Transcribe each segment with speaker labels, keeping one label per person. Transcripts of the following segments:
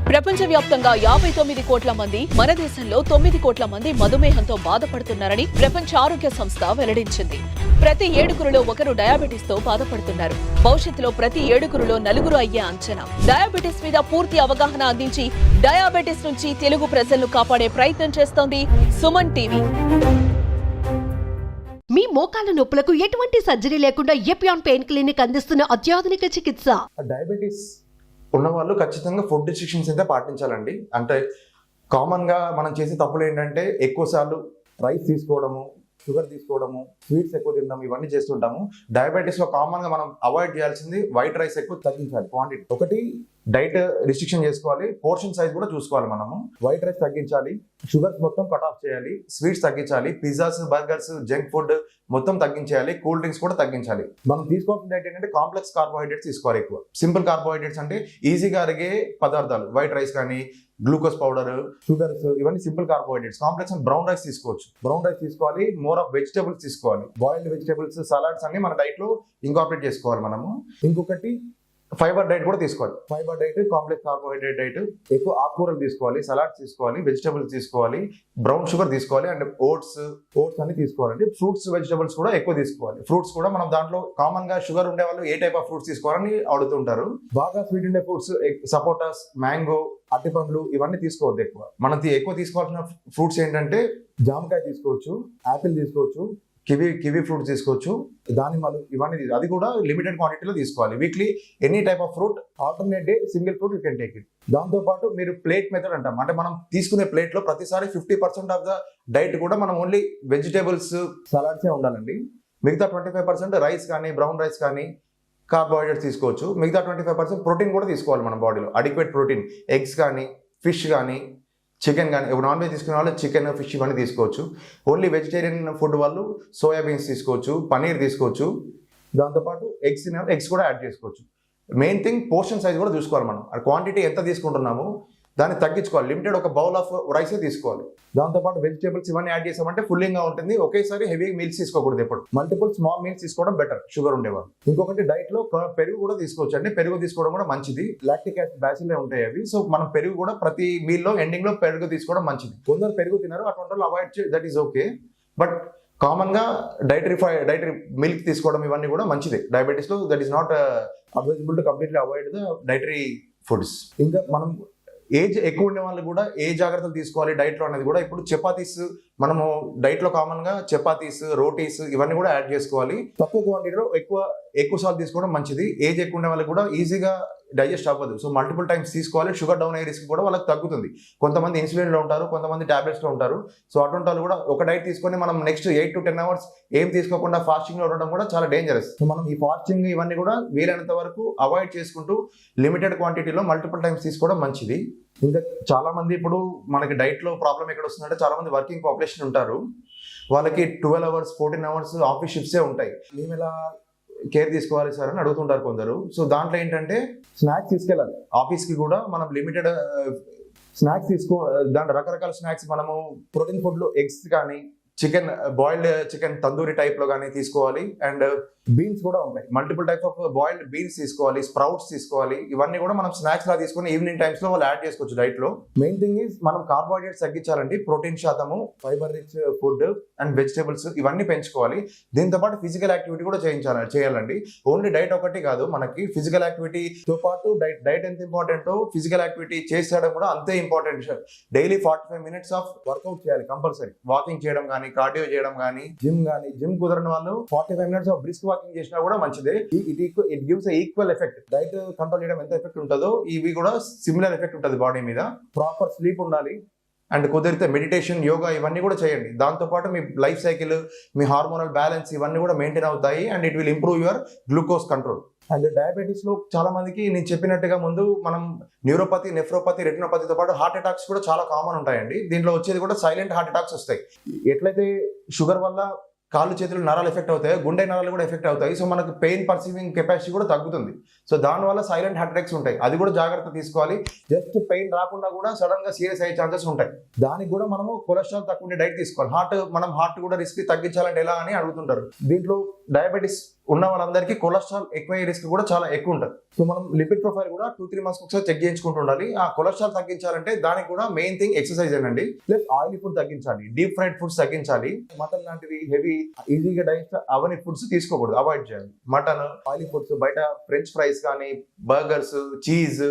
Speaker 1: ప్రపంచవ్యాప్తంగా 59 కోట్ల మంది, మన దేశంలో 9 కోట్ల మంది మధుమేహంతో బాధపడుతున్నారని ప్రపంచ ఆరోగ్య సంస్థ వెల్లడించింది. ప్రతి 7గురిలో ఒకరు డయాబెటిస్ తో బాధపడుతున్నారు. భవిష్యత్తులో ప్రతి 7గురిలో 4 అయ్యే అంచనా. డయాబెటిస్ మీద పూర్తి అవగాహన అందించి డయాబెటిస్ నుంచి తెలుగు ప్రజలను కాపాడే ప్రయత్నం చేస్తోంది సుమన్ టీవీ.
Speaker 2: మీ మోకాళ్ళ నొప్పులకు ఎటువంటి సర్జరీ లేకుండా ఎపియాన్ పెయిన్ క్లినిక్ అందిస్తున్న అత్యాధునిక చికిత్స.
Speaker 3: డయాబెటిస్ ఉన్న వాళ్ళు ఖచ్చితంగా ఫుడ్ రిస్ట్రిక్షన్స్ అయితే పాటించాలండి. అంటే కామన్గా మనం చేసే తప్పులు ఏంటంటే ఎక్కువసార్లు రైస్ తీసుకోవడము, షుగర్ తీసుకోవడము, స్వీట్స్ ఎక్కువ తినడం, ఇవన్నీ చేస్తుంటాము. డయాబెటీస్లో కామన్గా మనం అవాయిడ్ చేయాల్సింది వైట్ రైస్ ఎక్కువ తగ్గించాలి క్వాంటిటీ. ఒకటి డైట్ రిస్ట్రిక్షన్ చేసుకోవాలి, పోర్షన్ సైజ్ కూడా చూసుకోవాలి. మనము వైట్ రైస్ తగ్గించాలి, షుగర్స్ మొత్తం కట్ ఆఫ్ చేయాలి, స్వీట్స్ తగ్గించాలి, పిజ్జాస్, బర్గర్స్, జంక్ ఫుడ్ మొత్తం తగ్గించేయాలి, కూల్ డ్రింక్స్ కూడా తగ్గించాలి. మనం తీసుకోవాల్సిన డైట్ ఏంటంటే కాంప్లెక్స్ కార్బోహైడ్రేట్స్ తీసుకోవాలి ఎక్కువ. సింపుల్ కార్బోహైడ్రేట్స్ అంటే ఈజీగా అరిగే పదార్థాలు, వైట్ రైస్ కానీ గ్లూకోజ్ పౌడర్, షుగర్స్, ఇవన్నీ simple carbohydrates. Complex and brown rice తీసుకోవచ్చు. బ్రౌన్ రైస్ తీసుకోవాలి, మోర్ ఆఫ్ వెజిటబుల్స్ తీసుకోవాలి. బాయిల్డ్ వెజిటబుల్స్, సలాడ్స్ అన్ని మన డైట్ లో ఇంకార్పొరేట్ చేసుకోవాలి మనము. ఇంకొకటి ఫైబర్ డైట్ కూడా తీసుకోవాలి. Fibre diet, complex carbohydrate diet, ఎక్కువ ఆకుకూరలు తీసుకోవాలి, సలాడ్స్ తీసుకోవాలి, వెజిటబుల్స్ తీసుకోవాలి, బ్రౌన్ షుగర్ తీసుకోవాలి, అండ్ ఓట్స్ అన్ని తీసుకోవాలండి. ఫ్రూట్స్, వెజిటబుల్స్ కూడా ఎక్కువ తీసుకోవాలి. ఫ్రూట్స్ కూడా మనం దాంట్లో కామన్ గా షుగర్ ఉండే వాళ్ళు ఏ టైప్ ఆఫ్ ఫ్రూట్స్ తీసుకోవాలని అడుగుతుంటారు. బాగా స్వీట్ ఉండే ఫ్రూట్స్ సపోటాస్, మ్యాంగో, అరటిపండ్లు ఇవన్నీ తీసుకోవద్దు ఎక్కువ. మనం ఎక్కువ తీసుకోవాల్సిన ఫ్రూట్స్ ఏంటంటే జామకాయ తీసుకోవచ్చు, యాపిల్ తీసుకోవచ్చు, కివీ ఫ్రూట్స్ తీసుకోవచ్చు, దానిమ్మలు, ఇవన్నీ అది కూడా లిమిటెడ్ క్వాంటిటీలో తీసుకోవాలి. Weekly any type of fruit, alternate day single fruit you can take it. దాంతో పాటు మీరు ప్లేట్ మెథడ్ అంటాం, అంటే మనం తీసుకునే ప్లేట్ లో ప్రతిసారి 50% ఆఫ్ ద డైట్ కూడా మనం ఓన్లీ వెజిటేబుల్స్, సలాడ్సే ఉండాలండి. మిగతా 25% రైస్ కానీ, బ్రౌన్ రైస్ కానీ, కార్బోహైడ్రేట్స్ తీసుకోవచ్చు. మిగతా 25% ప్రోటీన్ కూడా తీసుకోవాలి మన బాడీలో, అడిక్వేట్ ప్రోటీన్. ఎగ్స్ కానీ, ఫిష్ కానీ, చికెన్ కానీ, నాన్ వెజ్ తీసుకునే వాళ్ళు చికెన్, ఫిష్ ఇవన్నీ తీసుకోవచ్చు. ఓన్లీ వెజిటేరియన్ ఫుడ్ వాళ్ళు సోయాబీన్స్ తీసుకోవచ్చు, పనీర్ తీసుకోవచ్చు. దాంతోపాటు ఎగ్స్ కూడా యాడ్ చేసుకోవచ్చు. మెయిన్ థింగ్ పోర్షన్ సైజ్ కూడా చూసుకోవాలి. మనం క్వాంటిటీ ఎంత తీసుకుంటున్నామో దాన్ని తగ్గించుకోవాలి. లిమిటెడ్ ఒక బౌల్ ఆఫ్ రైసే తీసుకోవాలి. దాంతోపాటు వెజిటేబుల్స్ ఇవన్నీ యాడ్ చేసామంటే ఫుల్లింగ్ గా ఉంటుంది. ఒకేసారి హెవీ మీల్స్ తీసుకోకూడదు. ఎప్పుడు మల్టిపుల్ స్మాల్ మీల్స్ తీసుకోవడం బెటర్ షుగర్ ఉండేవాళ్ళు. ఇంకొకటి డైట్ లో పెరుగు కూడా తీసుకోవచ్చు అండి. పెరుగు తీసుకోవడం కూడా మంచిది. లాక్టిక్ యాసిడ్ బ్యాసిల్లే ఉంటాయి అవి. సో మనం పెరుగు కూడా ప్రతి మీల్ లో ఎండింగ్ లో పెరుగు తీసుకోవడం మంచిది. కొందరు పెరుగు తినరు, అటువంటి వాళ్ళు అవాయిడ్ చేయ, that is okay. But common గా డైటరీ మిల్క్ తీసుకోవడం ఇవన్నీ కూడా మంచిది. డయాబెటీస్ లో that is not advisable to completely avoid the dietary foods. ఇంకా మనం ఏజ్ ఎక్కువ ఉండే వాళ్ళు కూడా ఏ జాగ్రత్తలు తీసుకోవాలి డైట్లో అనేది కూడా. ఇప్పుడు చపాతీస్ మనము డైట్లో కామన్గా చపాతీస్, రోటీస్ ఇవన్నీ కూడా యాడ్ చేసుకోవాలి. తక్కువ క్వాంటిటీలో ఎక్కువ సార్లు తీసుకోవడం మంచిది. ఏజ్ ఎక్కువ ఉండే వాళ్ళకి కూడా ఈజీగా డైజెస్ట్ అవ్వదు. సో మల్టిపుల్ టైమ్స్ తీసుకోవాలి. షుగర్ డౌన్ అయ్యే రిస్క్ కూడా వాళ్ళకి తగ్గుతుంది. కొంతమంది ఇన్సులిన్లో ఉంటారు, కొంతమంది టాబ్లెట్స్లో ఉంటారు. సో అటువంటి వాళ్ళు కూడా ఒక డైట్ తీసుకొని మనం నెక్స్ట్ 8 to 10 hours ఏం తీసుకోకుండా ఫాస్టింగ్లో ఉండడం కూడా చాలా డేంజరస్. సో మనం ఈ ఫాస్టింగ్ ఇవన్నీ కూడా వీలైనంత వరకు అవాయిడ్ చేసుకుంటూ లిమిటెడ్ క్వాంటిటీలో మల్టిపుల్ టైమ్స్ తీసుకోవడం మంచిది. ఇంకా చాలా మంది ఇప్పుడు మనకి డైట్లో ప్రాబ్లం ఎక్కడ వస్తుందంటే, చాలా మంది వర్కింగ్ పాపులేషన్ ఉంటారు. వాళ్ళకి 12 hours 14 hours ఆఫీస్ షిఫ్ట్సే ఉంటాయి. మేము ఎలా కేర్ తీసుకోవాలి సార్ అని అడుగుతుంటారు కొందరు. సో దాంట్లో ఏంటంటే స్నాక్స్ తీసుకెళ్ళాలి ఆఫీస్కి కూడా. మనం లిమిటెడ్ స్నాక్స్ దాంట్లో రకరకాల స్నాక్స్ మనము ప్రోటీన్ ఫుడ్లో ఎగ్స్ కానీ, చికెన్, బాయిల్డ్ చికెన్ తందూరి టైప్లో కానీ తీసుకోవాలి. అండ్ బీన్స్ కూడా ఉంటాయి, multiple type of boiled beans తీసుకోవాలి, స్ప్రౌట్స్ తీసుకోవాలి. ఇవన్నీ కూడా మనం స్నాక్స్ లా తీసుకుని ఈవినింగ్ టైమ్స్ లో వాళ్ళు యాడ్ చేసుకోవచ్చు డైట్ లో. మెయిన్ థింగ్ ఈజ్ మనం కార్బోహైడ్రేట్స్ తగ్గించాలండి. ప్రోటీన్ శాతము, fibre rich food and vegetables ఇవన్నీ పెంచుకోవాలి. దీంతో పాటు ఫిజికల్ యాక్టివిటీ కూడా చేయాలండి. ఓన్లీ డైట్ ఒకటి కాదు, మనకి ఫిజికల్ యాక్టివిటీతో పాటు డైట్ ఎంత ఇంపార్టెంటో ఫిజికల్ యాక్టివిటీ చేసేయడం కూడా అంతే important. Daily 45 minutes of work out చేయాలి కంపల్సరీ. వాకింగ్ చేయడం కానీ, కార్డియో చేయడం కానీ, జిమ్ కుదరని వాళ్ళు 45 minutes ఆఫ్ బ్రిస్క్ వాకింగ్ చేసినా కూడా మంచిదే. It gives equal effect. Diet control చేయడం ఎంత ఎఫెక్ట్ ఉంటుందో ఇవి కూడా సిమిలర్ ఎఫెక్ట్ ఉంటుంది బాడీ మీద. ప్రాపర్ స్లీప్ ఉండాలి. అండ్ కుదిరితే మెడిటేషన్, యోగా ఇవన్నీ కూడా చేయండి. దాంతోపాటు మీ లైఫ్ సైకిల్, మీ హార్మోనల్ బ్యాలెన్స్ ఇవన్నీ కూడా మెయింటైన్ అవుతాయి. And it will improve your glucose control. And diabetes లో చాలా మందికి నేను చెప్పినట్టుగా ముందు మనం న్యూరోపతి, నెఫ్రోపతి, రెటినోపతితో పాటు హార్ట్ అటాక్స్ కూడా చాలా కామన్ ఉంటాయండి. దీంట్లో వచ్చేది కూడా సైలెంట్ హార్ట్ అటాక్స్ వస్తాయి. ఎట్లయితే షుగర్ వల్ల కాళ్ళు చేతులు నరాలు ఎఫెక్ట్ అవుతాయి, గుండె నరాలు కూడా ఎఫెక్ట్ అవుతాయి. సో మనకు పెయిన్ పర్సీవింగ్ కెపాసిటీ కూడా తగ్గుతుంది. సో దానివల్ల సైలెంట్ హార్ట్ అటాక్స్ ఉంటాయి. అది కూడా జాగ్రత్త తీసుకోవాలి. జస్ట్ పెయిన్ రాకుండా కూడా సడన్ గా సీరియస్ అయ్యే ఛాన్సెస్ ఉంటాయి. దానికి కూడా మనము కొలెస్ట్రాల్ తక్కువ డైట్ తీసుకోవాలి. మనం హార్ట్ కూడా రిస్క్ తగ్గించాలంటే ఎలా అని అడుగుతుంటారు. దీంట్లో డయాబెటీస్ ఉన్న వాళ్ళందరికీ కొలెస్ట్రాల్ ఎక్కువ రిస్క్ కూడా చాలా ఎక్కువ ఉంటుంది. సో మనం లిపిడ్ ప్రొఫైల్ కూడా 2-3 మంత్స్ ఒకసారి చెక్ చేయించుకుంటూ ఉండాలి. ఆ కొలెస్ట్రాల్ తగ్గించాలంటే దానికి కూడా మెయిన్ థింగ్ ఎక్సర్సైజ్ అండి. ప్లస్ ఆయిల్ ఫుడ్ తగ్గించాలి, డీప్ ఫ్రైడ్ ఫుడ్స్ తగ్గించాలి. మటన్ లాంటివి హెవీ ఈజీగా డైజెస్ట్ అవని ఫుడ్స్ తీసుకోకూడదు, అవాయిడ్ చేయాలి. మటన్, ఆయిల్ ఫుడ్స్, బయట ఫ్రెంచ్ ఫ్రైస్ కానీ బర్గర్స్, చీజ్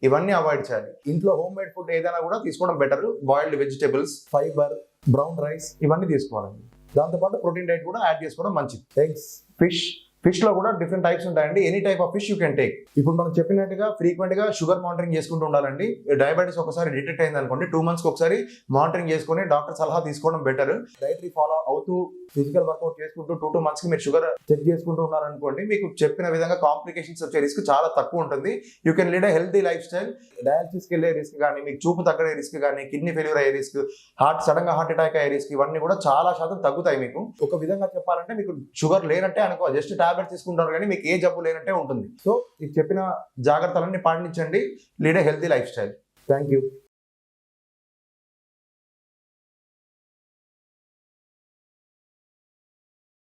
Speaker 3: ఇవన్నీ అవాయిడ్ చేయాలి. ఇంట్లో హోమ్ మేడ్ ఫుడ్ ఏదైనా కూడా తీసుకోవడం better. Boiled vegetables, fibre, brown rice ఇవన్నీ తీసుకోవాలండి. దాంతోపాటు ప్రోటీన్ డైట్ కూడా యాడ్ చేసుకోవడం మంచిది. ఎగ్స్, ఫిష్ లో కూడా డిఫరెంట్ టైప్స్ ఉంటాయండి. Any type of fish you can take. ఇప్పుడు మనం చెప్పినట్టుగా ఫ్రీక్వెంట్ గా షుగర్ మానిటరింగ్ చేసుకుంటూ ఉండాలండి. డయాబెటీస్ ఒకసారి డిటెక్ట్ అయింది అనుకోండి, 2 months ఒకసారి మానిటరింగ్ చేసుకుని డాక్టర్ సలహా తీసుకోవడం బెటర్. డైటరీ ఫాలో అవుతూ ఫిజికల్ వర్కౌట్ చేసుకుంటూ 2 months కి మీరు షుగర్ చెక్ చేసుకుంటూ ఉన్నారనుకోండి, మీకు చెప్పిన విధంగా కాంప్లికేషన్స్ వచ్చే రిస్క్ చాలా తక్కువ ఉంటుంది. You can lead a healthy lifestyle. డయాలసిస్కి వెళ్ళే రిస్క్ కానీ, మీకు చూపు తగ్గడే రిస్క్ కానీ, కిడ్నీ ఫెయిల్యూర్ అయ్యే రిస్క్, సడన్ గా హార్ట్ అటాక్ అయ్యే రిస్క్ ఇవన్నీ కూడా చాలా శాతం తగ్గుతాయి. మీకు ఒక విధంగా చెప్పాలంటే మీకు షుగర్ లేనంటే అనుకో, జస్ట్ టాబ్లెట్ తీసుకుంటారు కానీ మీకు ఏ జబ్బు లేనట్టే ఉంటుంది. సో ఇది చెప్పిన జాగ్రత్తలన్నీ పాటించండి. Lead a healthy life style. Thank you.